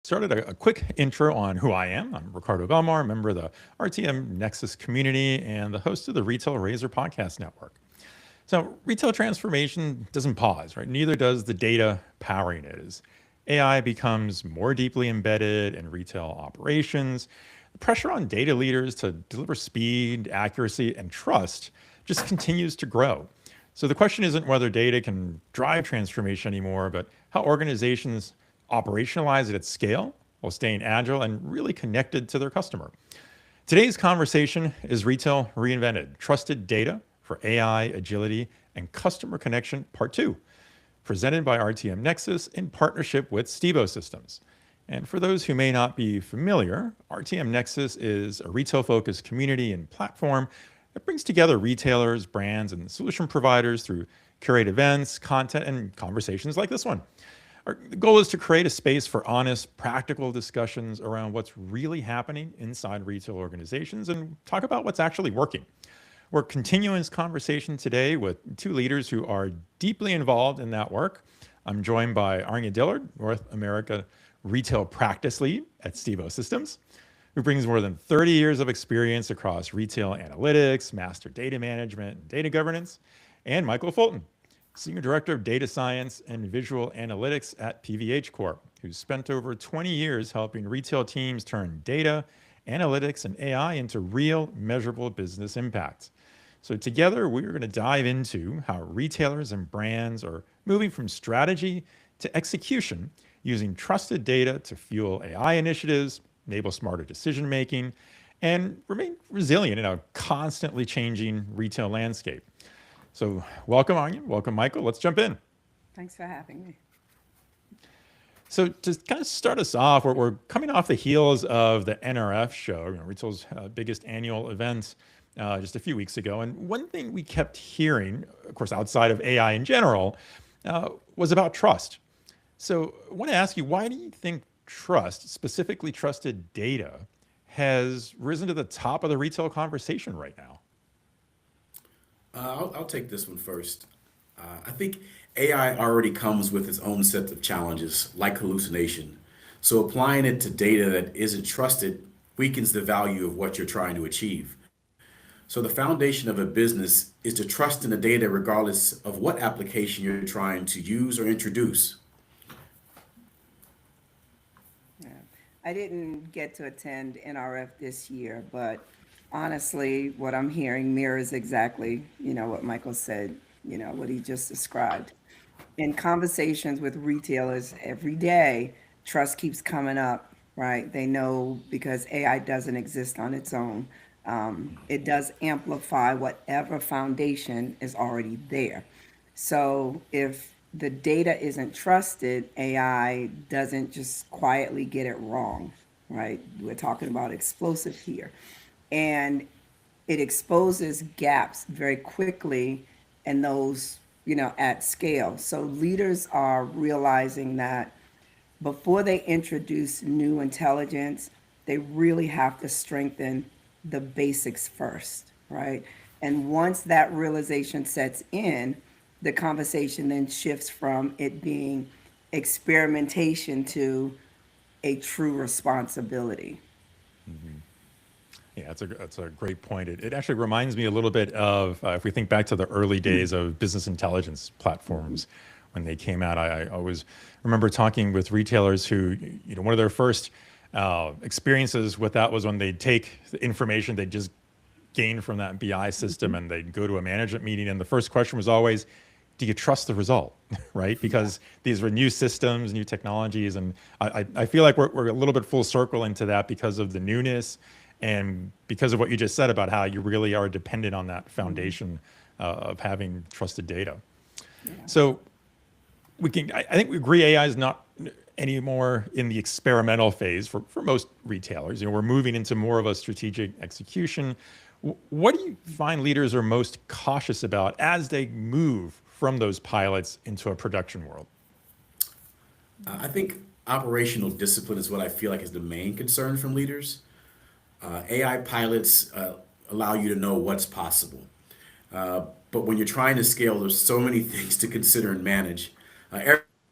started a quick intro on who I am. I'm Ricardo Belmar, member of the RTM Nexus community and the host of the Retail Razor podcast network. So, retail transformation doesn't pause, right? Neither does the data powering it. As AI becomes more deeply embedded in retail operations, the pressure on data leaders to deliver speed, accuracy, and trust just continues to grow. So the question isn't whether data can drive transformation anymore, but how organizations operationalize it at scale while staying agile and really connected to their customer. Today's conversation is Retail Reinvented: Trusted Data for AI, Agility, and Customer Connection, Part 2, presented by RTM Nexus in partnership with Stevo Systems. And for those who may not be familiar, RTM Nexus is a retail focused community and platform that brings together retailers, brands, and solution providers through curate events, content, and conversations like this one. The goal is to create a space for honest, practical discussions around what's really happening inside retail organizations and talk about what's actually working. We're continuing this conversation today with two leaders who are deeply involved in that work. I'm joined by Anya Dillard, North America Retail Practice Lead at Stevo Systems, who brings more than 30 years of experience across retail analytics, master data management, and data governance, and Michael Fulton, Senior Director of Data Science and Visual Analytics at PVH Corp, who's spent over 20 years helping retail teams turn data, analytics, and AI into real, measurable business impact. So together, we're going to dive into how retailers and brands are moving from strategy to execution using trusted data to fuel AI initiatives, enable smarter decision making, and remain resilient in a constantly changing retail landscape. So, welcome, Anya. Welcome, Michael. Let's jump in. Thanks for having me. So, to kind of start us off, we're coming off the heels of the NRF show, retail's biggest annual event, just a few weeks ago. And one thing we kept hearing, of course, outside of AI in general, was about trust. So, I want to ask you, why do you think trust, specifically trusted data, has risen to the top of the retail conversation right now? I'll take this one first. I think AI already comes with its own set of challenges, like hallucination. So applying it to data that isn't trusted weakens the value of what you're trying to achieve. So the foundation of a business is to trust in the data regardless of what application you're trying to use or introduce. Yeah. I didn't get to attend NRF this year, but honestly, what I'm hearing mirrors exactly, what Michael said, what he just described. In conversations with retailers every day, trust keeps coming up, right? They know because AI doesn't exist on its own. It does amplify whatever foundation is already there. So if the data isn't trusted, AI doesn't just quietly get it wrong, right? We're talking about explosive here. And it exposes gaps very quickly and those, at scale. So leaders are realizing that before they introduce new intelligence, they really have to strengthen the basics first, right? And once that realization sets in, the conversation then shifts from it being experimentation to a true responsibility. Mm-hmm. Yeah, that's a great point. It actually reminds me a little bit of if we think back to the early days of business intelligence platforms when they came out. I always remember talking with retailers who, one of their first experiences with that was when they'd take the information they just gained from that BI system and they'd go to a management meeting, and the first question was always, do you trust the result, right? Because these were new systems, new technologies, and I feel like we're a little bit full circle into that because of the newness and because of what you just said about how you really are dependent on that foundation of having trusted data. Yeah. So I think we agree AI is not anymore in the experimental phase for most retailers. We're moving into more of a strategic execution. What do you find leaders are most cautious about as they move from those pilots into a production world? I think operational discipline is what I feel like is the main concern from leaders. AI pilots allow you to know what's possible. But when you're trying to scale, there's so many things to consider and manage.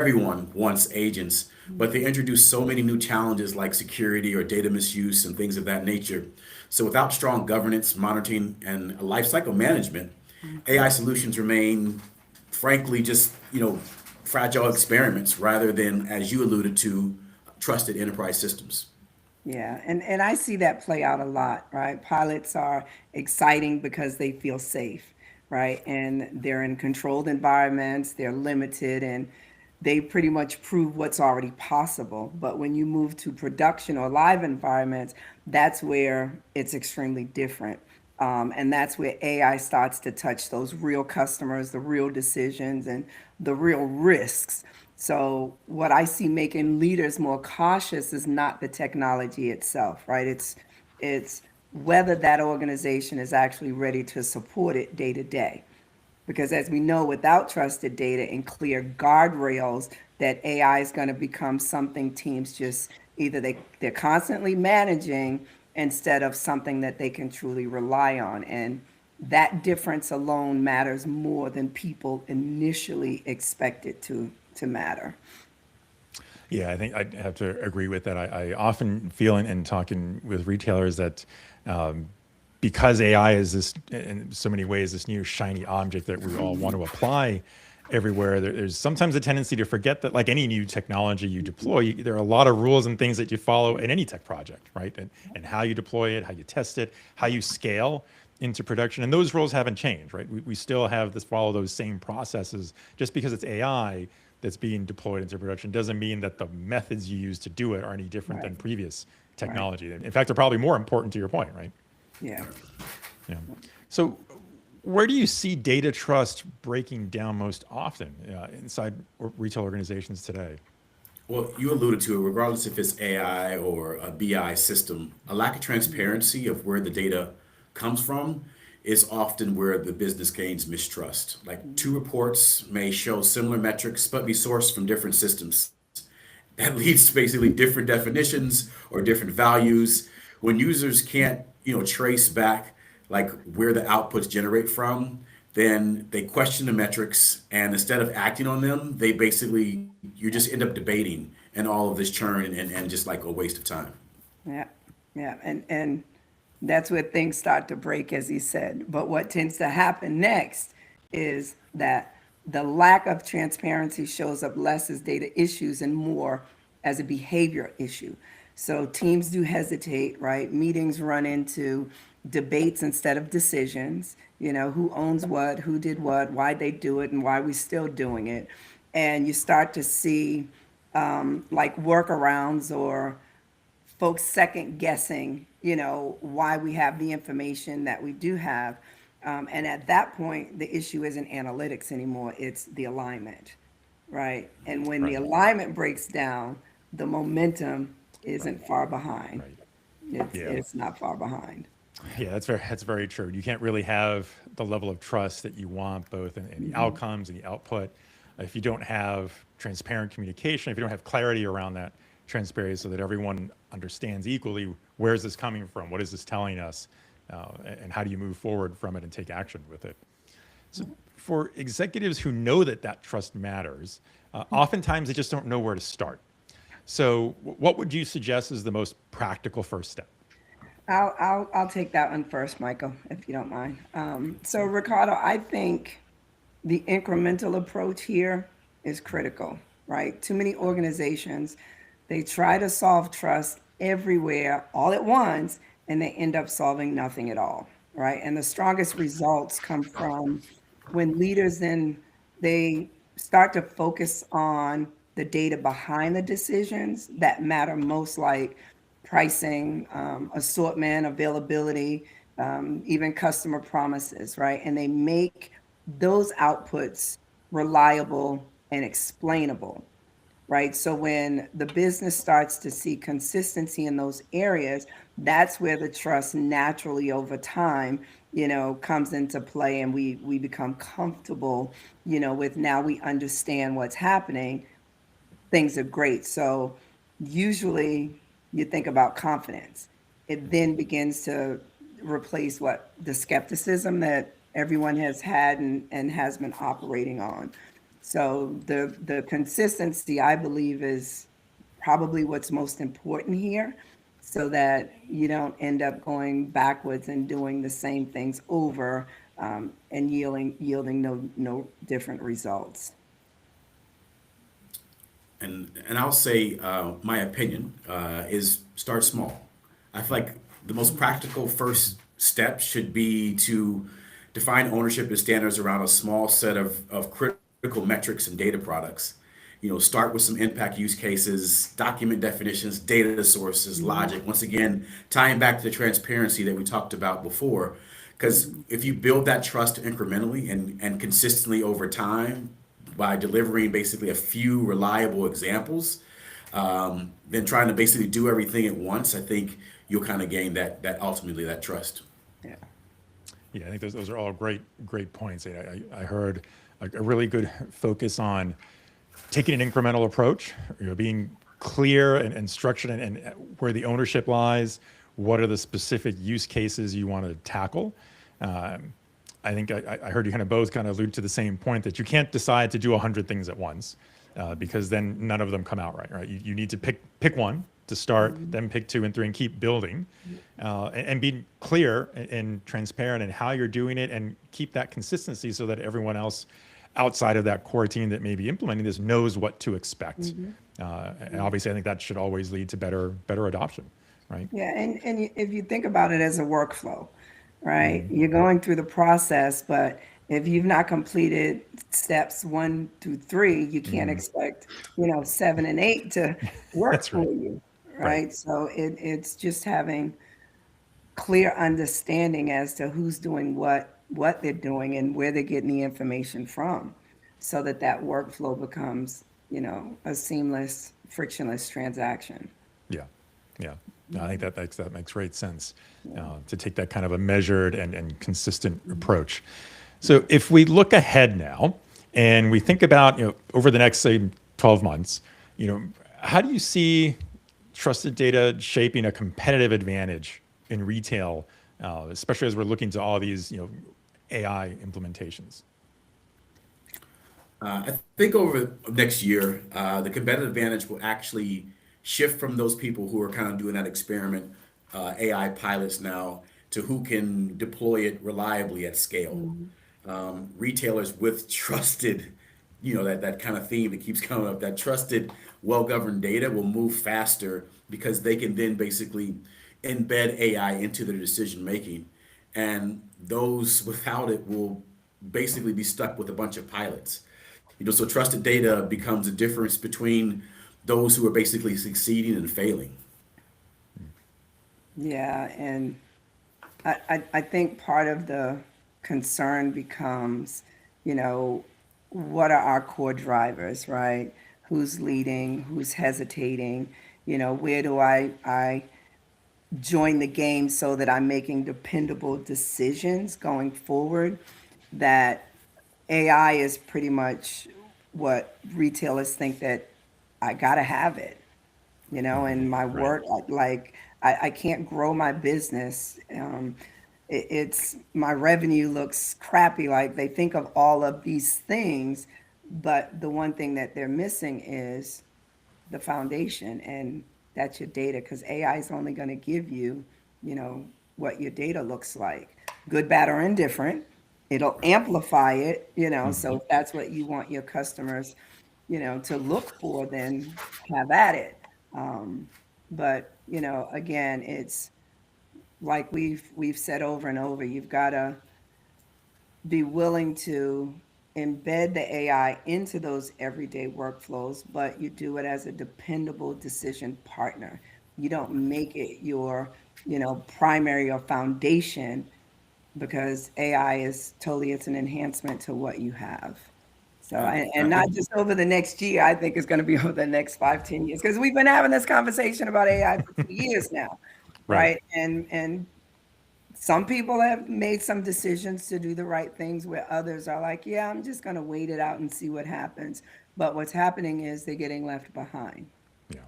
everyone wants agents, but they introduce so many new challenges like security or data misuse and things of that nature. So without strong governance, monitoring, and lifecycle management, AI solutions remain, frankly, just fragile experiments rather than, as you alluded to, trusted enterprise systems. Yeah, and I see that play out a lot, right? Pilots are exciting because they feel safe, right? And they're in controlled environments, they're limited, and they pretty much prove what's already possible. But when you move to production or live environments, that's where it's extremely different. And that's where AI starts to touch those real customers, the real decisions, and the real risks. So what I see making leaders more cautious is not the technology itself, right? It's whether that organization is actually ready to support it day to day. Because as we know, without trusted data and clear guardrails, that AI is going to become something teams just either they're constantly managing instead of something that they can truly rely on. And that difference alone matters more than people initially expect it to matter. Yeah, I think I have to agree with that. I often feel in talking with retailers that because AI is this, in so many ways, this new shiny object that we all want to apply everywhere, there's sometimes a tendency to forget that, like any new technology you deploy, there are a lot of rules and things that you follow in any tech project, right? And how you deploy it, how you test it, how you scale into production. And those rules haven't changed, right? We still have this, follow those same processes. Just because it's AI that's being deployed into production doesn't mean that the methods you use to do it are any different than Right. previous technology. In fact, they're probably more important, to your point, right? Yeah. Yeah. So where do you see data trust breaking down most often inside retail organizations today? Well, you alluded to it, regardless if it's AI or a BI system, a lack of transparency of where the data comes from is often where the business gains mistrust. Like two reports may show similar metrics, but be sourced from different systems. That leads to basically different definitions or different values. When users can't, trace back like where the outputs generate from, then they question the metrics, and instead of acting on them, they basically you just end up debating and all of this churn and just like a waste of time. Yeah, yeah, and that's where things start to break, as he said. But what tends to happen next is that the lack of transparency shows up less as data issues and more as a behavior issue. So teams do hesitate, right? Meetings run into debates instead of decisions. Who owns what, who did what, why they do it, and why we still doing it. And you start to see like workarounds or folks second guessing, why we have the information that we do have. And at that point, the issue isn't analytics anymore, it's the alignment, right? And when the Right. alignment breaks down, the momentum isn't far behind. Right. It's, Yeah. it's not far behind. Yeah, that's very true. You can't really have the level of trust that you want, both in the outcomes and the output, if you don't have transparent communication, if you don't have clarity around that transparency, so that everyone understands equally where is this coming from, what is this telling us, and how do you move forward from it and take action with it. So for executives who know that trust matters, oftentimes they just don't know where to start. So what would you suggest is the most practical first step? I'll take that one first, Michael, if you don't mind. So Ricardo, I think the incremental approach here is critical, right? Too many organizations, they try to solve trust everywhere all at once, and they end up solving nothing at all, right? And the strongest results come from when leaders then they start to focus on the data behind the decisions that matter most, like pricing, assortment, availability, even customer promises, right? And they make those outputs reliable and explainable, right? So when the business starts to see consistency in those areas, that's where the trust naturally over time, comes into play, and we become comfortable, with now we understand what's happening. Things are great. So usually you think about confidence. It then begins to replace the skepticism that everyone has had and has been operating on. So the consistency, I believe, is probably what's most important here, so that you don't end up going backwards and doing the same things over, and yielding no different results. And I'll say my opinion is start small. I feel like the most practical first step should be to define ownership and standards around a small set of critical metrics and data products. Start with some impact use cases, document definitions, data sources, logic. Once again, tying back to the transparency that we talked about before. Because if you build that trust incrementally and consistently over time by delivering basically a few reliable examples, then trying to basically do everything at once, I think you'll kind of gain that ultimately that trust. Yeah. Yeah, I think those are all great points. I heard a really good focus on taking an incremental approach, being clear and structured and where the ownership lies. What are the specific use cases you want to tackle? I think I heard you kind of both kind of allude to the same point, that you can't decide to do 100 things at once, because then none of them come out right? You need to pick one to start, then pick 2 and 3 and keep building, and be clear and transparent in how you're doing it, and keep that consistency so that everyone else outside of that core team that may be implementing this knows what to expect. And obviously, I think that should always lead to better adoption, right? Yeah, and if you think about it as a workflow, right? You're going through the process, but if you've not completed steps 1 through 3, you can't expect, 7 and 8 to work That's for right. you, right? So it's just having clear understanding as to who's doing what they're doing, and where they're getting the information from, so that workflow becomes, a seamless, frictionless transaction. Yeah, yeah. No, I think that makes great sense, to take that kind of a measured and consistent approach. So if we look ahead now and we think about, over the next, say, 12 months, how do you see trusted data shaping a competitive advantage in retail, especially as we're looking to all these, AI implementations? I think over next year, the competitive advantage will actually shift from those people who are kind of doing that experiment AI pilots now to who can deploy it reliably at scale. Retailers with trusted, that kind of theme that keeps coming up, that trusted, well-governed data will move faster because they can then basically embed AI into their decision making. And those without it will basically be stuck with a bunch of pilots. So trusted data becomes a difference between those who are basically succeeding and failing. Yeah, and I think part of the concern becomes, what are our core drivers, right? Who's leading? Who's hesitating? Where do I join the game so that I'm making dependable decisions going forward? That AI is pretty much what retailers think that I gotta have it, and my Right. work, I can't grow my business. It's my revenue looks crappy. Like, they think of all of these things, but the one thing that they're missing is the foundation, and that's your data, because AI is only going to give you, what your data looks like, good, bad, or indifferent. It'll amplify it, so if that's what you want your customers, to look for, then have at it. But, again, it's like we've said over and over, you've got to be willing to embed the AI into those everyday workflows, but you do it as a dependable decision partner. You don't make it your, primary or foundation, because AI is totally, it's an enhancement to what you have. So, and not just over the next year, I think it's going to be over the next 5-10 years, because we've been having this conversation about AI for 2 years now, Right. right? And some people have made some decisions to do the right things, where others are like, yeah, I'm just going to wait it out and see what happens. But what's happening is they're getting left behind. Yeah.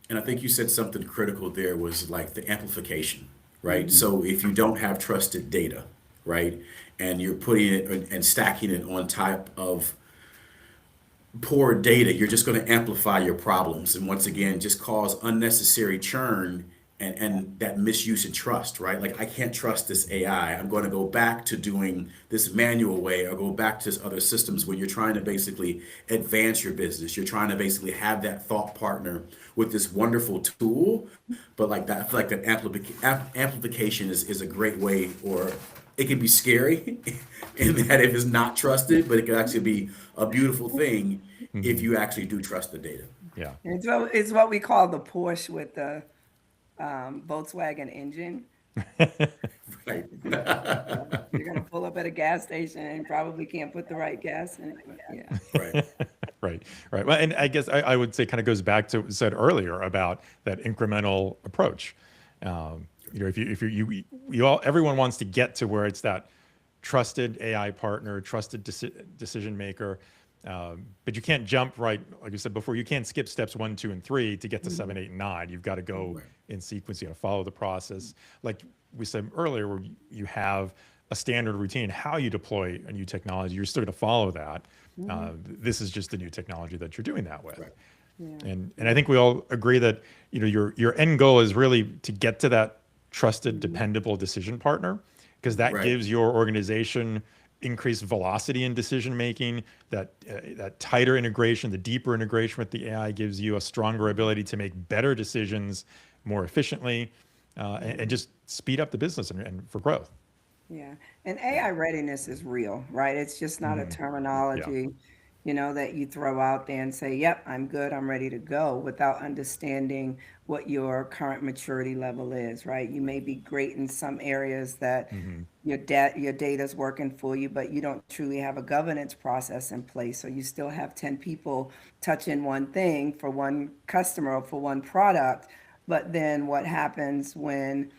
And I think you said something critical there was like the amplification, right? So if you don't have trusted data, right, and you're putting it and stacking it on top of poor data, you're just going to amplify your problems and once again just cause unnecessary churn and that misuse and trust, right? Like I can't trust this AI. I'm going to go back to doing this manual way or go back to this other systems when you're trying to basically advance your business. You're trying to basically have that thought partner with this wonderful tool, but like that, I feel like that amplification is a great way, or it can be scary in that if it's not trusted, but it can actually be a beautiful thing if Hmm. you actually do trust the data. Yeah. It's what we call the Porsche with the Volkswagen engine. Right. You're gonna pull up at a gas station and probably can't put the right gas in it. But yeah. Right. Right, right. Well, and I guess I would say kind of goes back to what was said earlier about that incremental approach. If you all, everyone wants to get to where it's that trusted AI partner, trusted decision maker, but you can't jump right, like you said before. You can't skip steps 1, 2, and 3 to get to 7, 8, and 9. You've got to go Right. in sequence. You got to follow the process, like we said earlier, where you have a standard routine how you deploy a new technology. You're still going to follow that. This is just the new technology that you're doing that with. Right. Yeah. And I think we all agree that your end goal is really to get to that trusted, dependable decision partner, because that Right. gives your organization increased velocity in decision making. That tighter integration, the deeper integration with the AI gives you a stronger ability to make better decisions more efficiently, and just speed up the business and for growth. Yeah, and AI readiness is real, right? It's just not a Hmm. Yeah. terminology, that you throw out there and say, "Yep, I'm good, I'm ready to go," without understanding what your current maturity level is, right? You may be great in some areas that Hmm. your data's working for you, but you don't truly have a governance process in place. So you still have 10 people touching one thing for one customer or for one product. But then what happens when,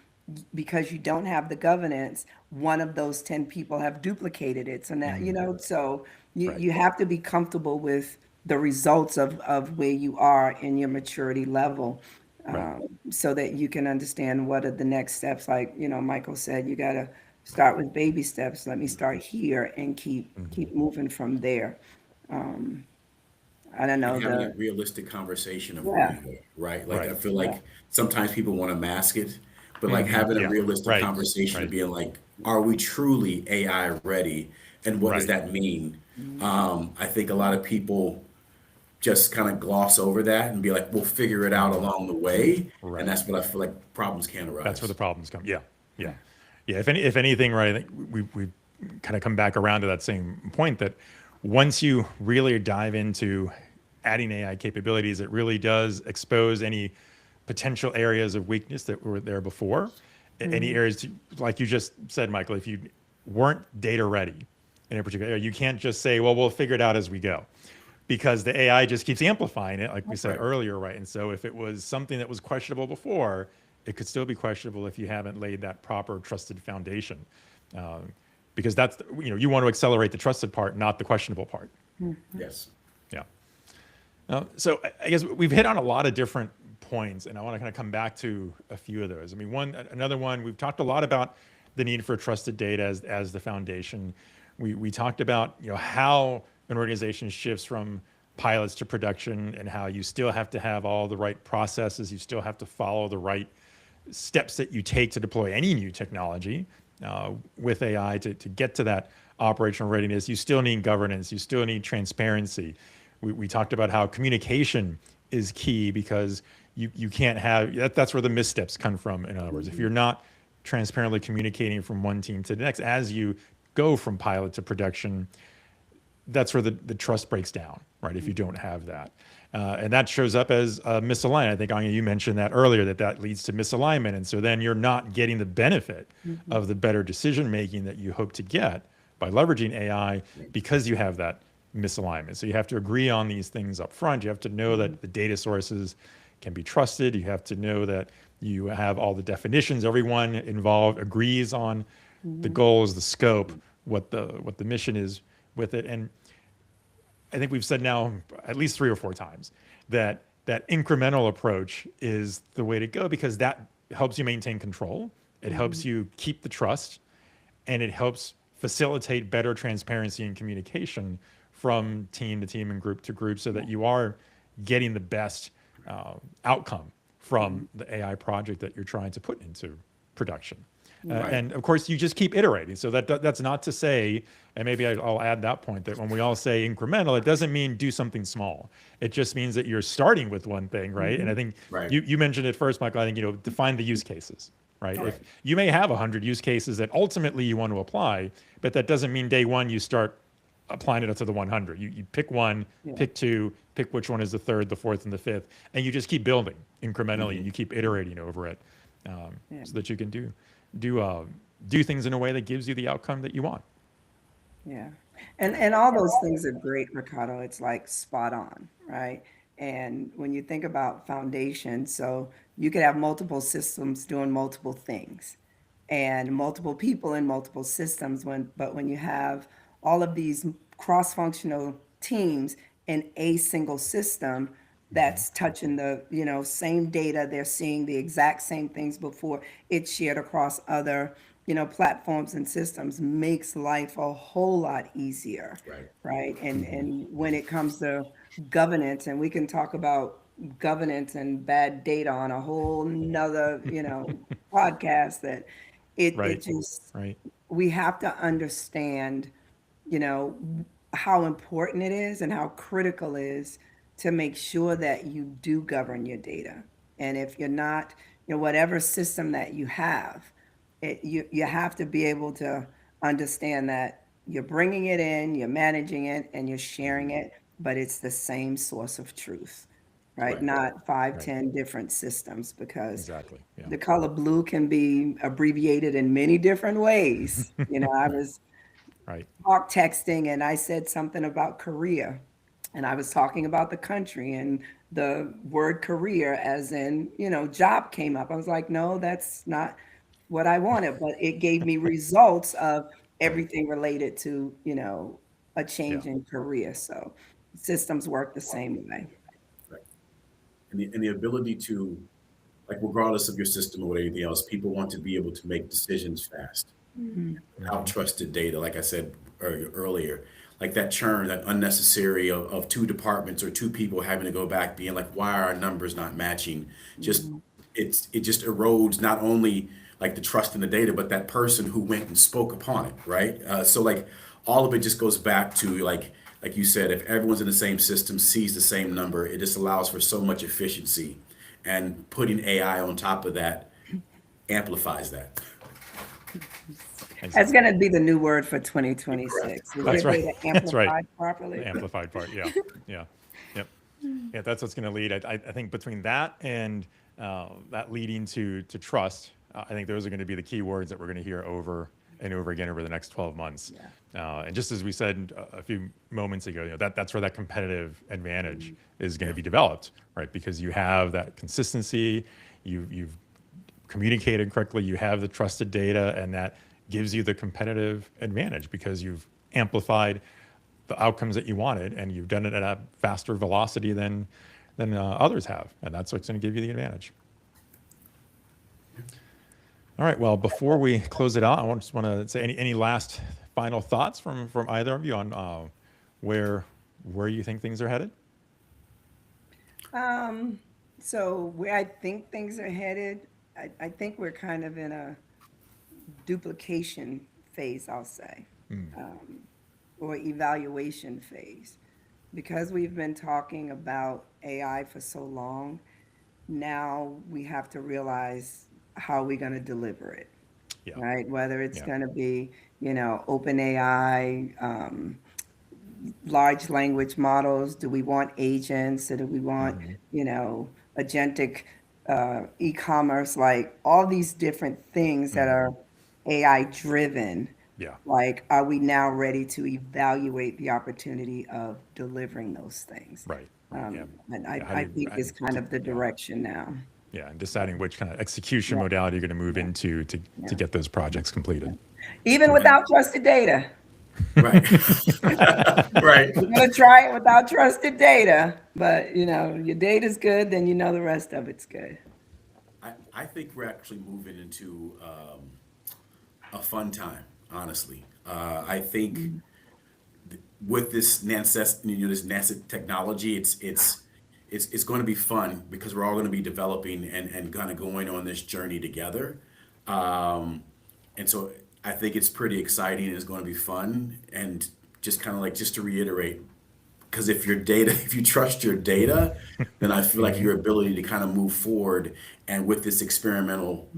because you don't have the governance, one of those 10 people have duplicated it. So now, Hmm. so you, Right. you have to be comfortable with the results of where you are in your maturity level, Right. so that you can understand what are the next steps. Like, Michael said, you got to start with baby steps. Let me start here and Hmm. keep moving from there. I don't And know having the, that realistic conversation of where yeah, you are, right? Like I Right. feel yeah, like sometimes people want to mask it, but like Hmm. having a Yeah. realistic Right. conversation of Right. being like, are we truly AI ready? And what does Right. that mean? mhm, I think a lot of people just kind of gloss over that and be like, we'll figure it out Hmm. along the way. And Right. that's what I feel like problems can That's where the arise. problems come. Yeah, yeah, yeah. If anything, right, I think we kind of come back around to that same point that once you really dive into adding AI capabilities, it really does expose any potential areas of weakness that were there before. Any mhm, areas, like you just said, Michael, if you weren't data ready in a particular area, you can't just say, well, we'll figure it out as we go, because the AI just keeps amplifying it, like we said Right. earlier, right? And so if it was something that was questionable before, it could still be questionable if you haven't laid that proper trusted foundation. Um, because that's, you want to accelerate the trusted part, not the questionable part. mhm. Yes. Yeah. So I guess we've hit on a lot of different points, and I want to kind of come back to a few of those. I mean, another one, we've talked a lot about the need for trusted data as the foundation. We talked about how an organization shifts from pilots to production, and how you still have to have all the right processes, you still have to follow the right steps that you take to deploy any new technology with AI to get to that operational readiness. You still need governance, you still need transparency. We talked about how communication is key, because you can't have that's where the missteps come from. In other words, if you're not transparently communicating from one team to the next as you go from pilot to production, that's where the trust breaks down, right? If you don't have that. And that shows up as misalignment. I think, Anya, you mentioned that earlier, that leads to misalignment. And so then you're not getting the benefit of the better decision making that you hope to get by leveraging AI, because you have that misalignment. So you have to agree on these things up front. You have to know that the data sources can be trusted. You have to know that you have all the definitions. Everyone involved agrees on the goals, the scope, what the mission is with it. And I think we've said now at least 3 or 4 times that incremental approach is the way to go, because that helps you maintain control. It helps you keep the trust, and it helps facilitate better transparency and communication from team to team and group to group so that you are getting the best outcome from the AI project that you're trying to put into production. Right. And of course, you just keep iterating. So that's not to say, and maybe I'll add that point, that when we all say incremental, it doesn't mean do something small. It just means that you're starting with one thing, right? And I think Right. you mentioned it first, Michael. I think, define the use cases, right? Right. If you may have 100 use cases that ultimately you want to apply, but that doesn't mean day one you start applying it to the 100. You pick one, pick two, pick which one is the third, the fourth, and the fifth, and you just keep building incrementally. And you keep iterating over it, so that you can do things in a way that gives you the outcome that you want. Yeah. And all those things are great, Ricardo. It's like spot on, right? And when you think about foundation, so you could have multiple systems doing multiple things and multiple people in multiple systems but when you have all of these cross-functional teams in a single system that's touching the same data, they're seeing the exact same things before it's shared across other platforms and systems, makes life a whole lot easier. Right. And when it comes to governance, and we can talk about governance and bad data on a whole nother podcast, that it Right. just, Right. we have to understand how important it is and how critical it is to make sure that you do govern your data. And if you're not, whatever system that you have, you have to be able to understand that you're bringing it in, you're managing it, and you're sharing it, but it's the same source of truth, right? Right. Not 5, Right. 10 different systems, because Exactly. Yeah. the color blue can be abbreviated in many different ways. I was Right. talk texting and I said something about Korea, and I was talking about the country, and the word career as in job came up. I was like, no, that's not what I wanted, but it gave me results of everything related to a change Yeah. in career. So systems work the same way. Right. And the ability to, like, regardless of your system or anything else, people want to be able to make decisions fast without trusted data. Like I said earlier, like that churn, that unnecessary of two departments or two people having to go back, being like, why are our numbers not matching? Just it just erodes not only like the trust in the data, but that person who went and spoke upon it, right? So like all of it just goes back to like you said, if everyone's in the same system, sees the same number, it just allows for so much efficiency, and putting AI on top of that amplifies that. That's going to be the new word for 2026. Is That's your right. data That's right. amplified properly? The amplified part. Yeah. Yeah. Yep. Yeah. That's what's going to lead. I think between that and that leading to trust, I think those are going to be the key words that we're going to hear over and over again over the next 12 months. And just as we said a few moments ago, that's where that competitive advantage is going to be developed, right? Because you have that consistency, you've communicated correctly, you have the trusted data, and that gives you the competitive advantage because you've amplified the outcomes that you wanted, and you've done it at a faster velocity than others have, and that's what's going to give you the advantage. All right. Well, before we close it out, I just want to say any last final thoughts from either of you on where you think things are headed. So where I think things are headed, I think we're kind of in a duplication phase, I'll say, or evaluation phase, because we've been talking about AI for so long. Now we have to realize how we're going to deliver it, Yeah. right? Whether it's Yeah. going to be, open AI, large language models. Do we want agents, or do we want, agentic e-commerce, like all these different things that are AI driven? Yeah. Like, are we now ready to evaluate the opportunity of delivering those things? Right. Yeah. And Yeah, how I do you- think it's kind of the direction now. Yeah, and deciding which kind of execution modality you're going to move into to get those projects completed. Even without trusted data. Right. Right. We're going to try it without trusted data, but your data's good, then the rest of it's good. I think we're actually moving into a fun time, honestly. I think with this this NASCENT technology, it's going to be fun because we're all going to be developing and kind of going on this journey together. And so I think it's pretty exciting. It's going to be fun. And just kind of like, just to reiterate, because if you trust your data, then I feel like your ability to kind of move forward and with this experimental,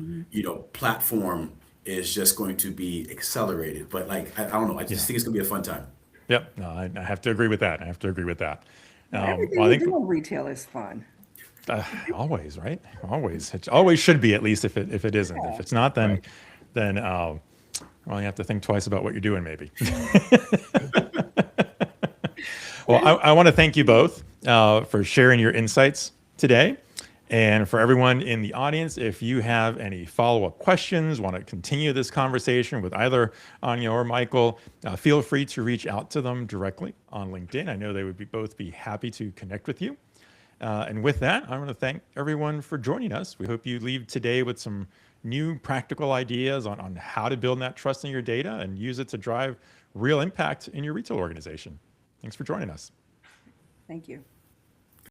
platform is just going to be accelerated. But like, I don't know. I just think it's going to be a fun time. Yep. No, I have to agree with that. I have to agree with that. Everything Well, I we think do in retail is fun. always, right? Always. It always should be, at least if it isn't. Yeah. If it's not, then Right. then well, you have to think twice about what you're doing, maybe. Well, I want to thank you both for sharing your insights today. And for everyone in the audience, if you have any follow-up questions, want to continue this conversation with either Anya or Michael, feel free to reach out to them directly on LinkedIn. I know they would both be happy to connect with you. And with that, I want to thank everyone for joining us. We hope you leave today with some new practical ideas on how to build that trust in your data and use it to drive real impact in your retail organization. Thanks for joining us. Thank you.